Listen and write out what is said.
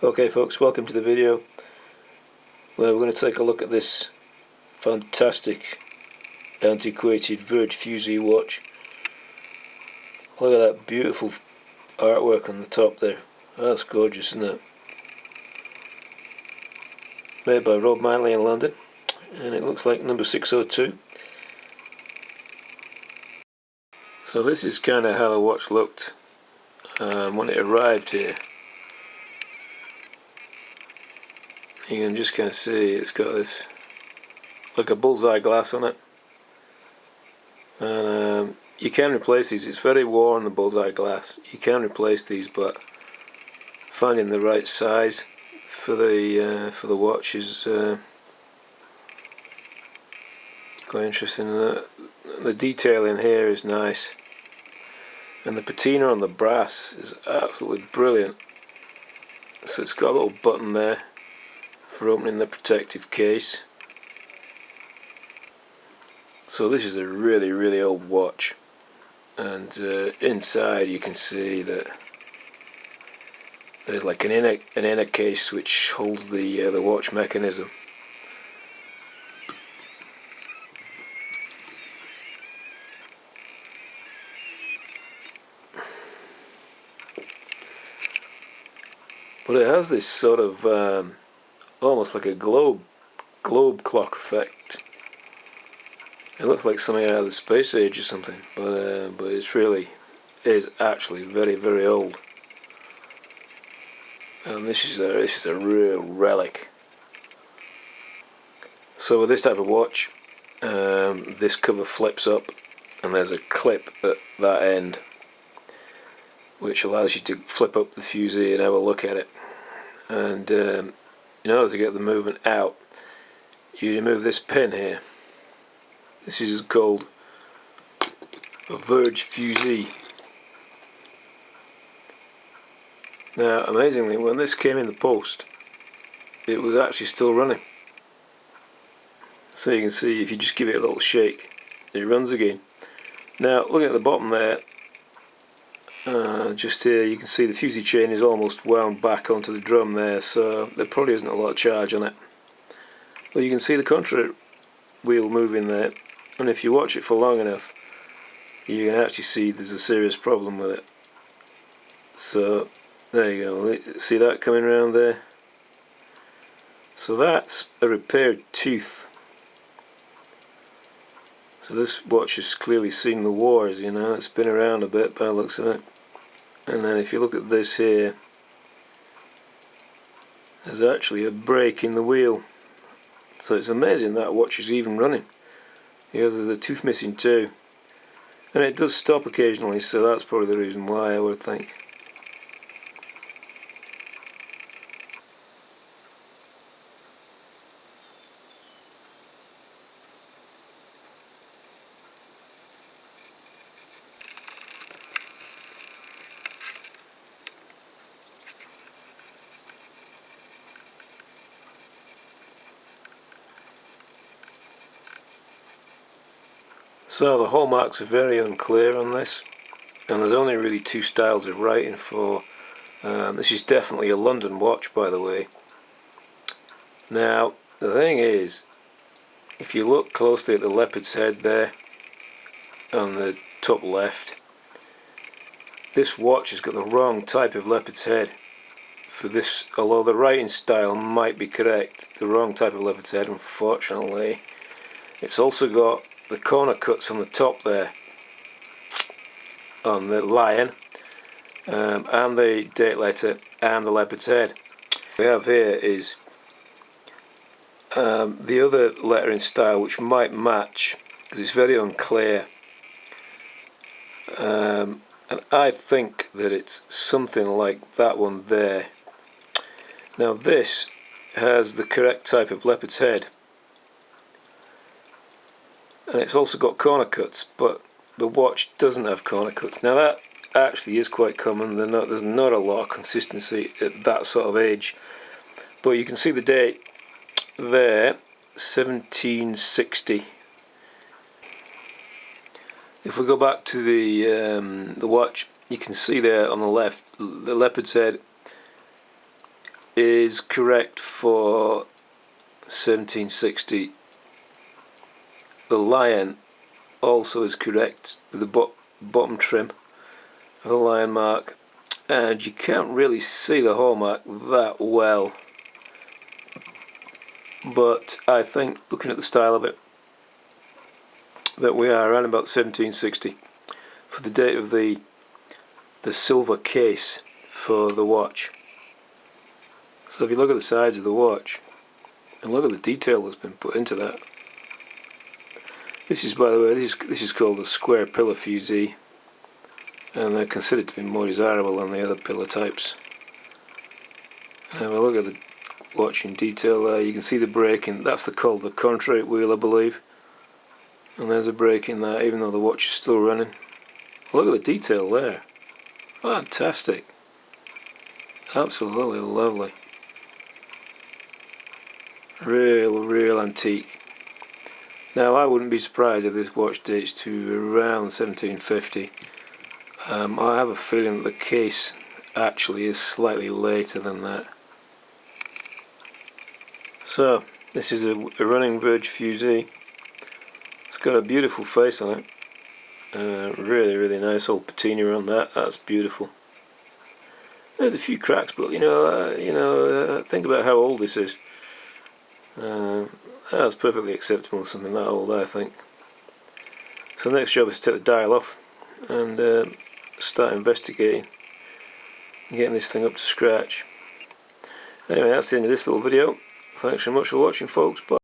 Okay folks, welcome to the video where we're going to take a look at this fantastic antiquated Georgian Fusee watch. Look at that beautiful artwork on the top there. That's gorgeous, isn't it? Made by Dismantling in London, and it looks like number 602. So this is kind of how the watch looked when it arrived here. You can just kind of see it's got this like a bullseye glass on it, and you can replace these. It's very worn, the bullseye glass. You can replace these, but finding the right size for the watch is quite interesting. The detailing here is nice, and the patina on the brass is absolutely brilliant. So it's got a little button there for opening the protective case. So this is a really old watch, and inside you can see that there's like an inner case which holds the watch mechanism. But it has this sort of almost like a globe clock effect. It looks like something out of the space age or something, but it's really is actually very old. And this is a real relic. So with this type of watch, this cover flips up, and there's a clip at that end which allows you to flip up the fusee and have a look at it. And in order to get the movement out, you remove this pin here. This is called a Georgian Fusee. Now, amazingly, when this came in the post, it was actually still running. So you can see, if you just give it a little shake, it runs again. Now, looking at the bottom there, just here, you can see the fusee chain is almost wound back onto the drum there, so there probably isn't a lot of charge on it. Well, you can see the contra wheel moving there, and if you watch it for long enough, you can actually see there's a serious problem with it. So there you go, see that coming around there? So that's a repaired tooth. So this watch has clearly seen the wars, you know, it's been around a bit by the looks of it. And then if you look at this here, there's actually a break in the wheel. So it's amazing that watch is even running, because there's a tooth missing too. And it does stop occasionally, so that's probably the reason why, I would think. So the hallmarks are very unclear on this, and there's only really two styles of writing for. This is definitely a London watch, by the way. Now the thing is, if you look closely at the leopard's head there on the top left, this watch has got the wrong type of leopard's head for this. Although the writing style might be correct, the wrong type of leopard's head, unfortunately. It's also got the corner cuts on the top there on the lion, and the date letter and the leopard's head. What we have here is the other lettering style, which might match because it's very unclear, and I think that it's something like that one there. Now this has the correct type of leopard's head, and it's also got corner cuts, but the watch doesn't have corner cuts. Now that actually is quite common. There's not a lot of consistency at that sort of age, but you can see the date there, 1760. If we go back to the watch, you can see there on the left, the leopard's head is correct for 1760. The lion also is correct with the bottom trim of the lion mark, and you can't really see the hallmark that well, but I think, looking at the style of it, that we are around about 1760 for the date of the silver case for the watch. So if you look at the sides of the watch and look at the detail that's been put into that. This is, by the way, this is called a square pillar fusee, and they're considered to be more desirable than the other pillar types. And we look at the watch in detail there. You can see the braking. That's called the contract wheel, I believe. And there's a brake in there, even though the watch is still running. Look at the detail there. Fantastic. Absolutely lovely. Real antique. Now, I wouldn't be surprised if this watch dates to around 1750. I have a feeling that the case actually is slightly later than that. So, this is a running Verge Fusee. It's got a beautiful face on it. Really nice old patina on that. That's beautiful. There's a few cracks, but think about how old this is. That's perfectly acceptable, something that old, I think. So the next job is to take the dial off and start investigating and getting this thing up to scratch. Anyway, that's the end of this little video. Thanks very much for watching, folks. Bye.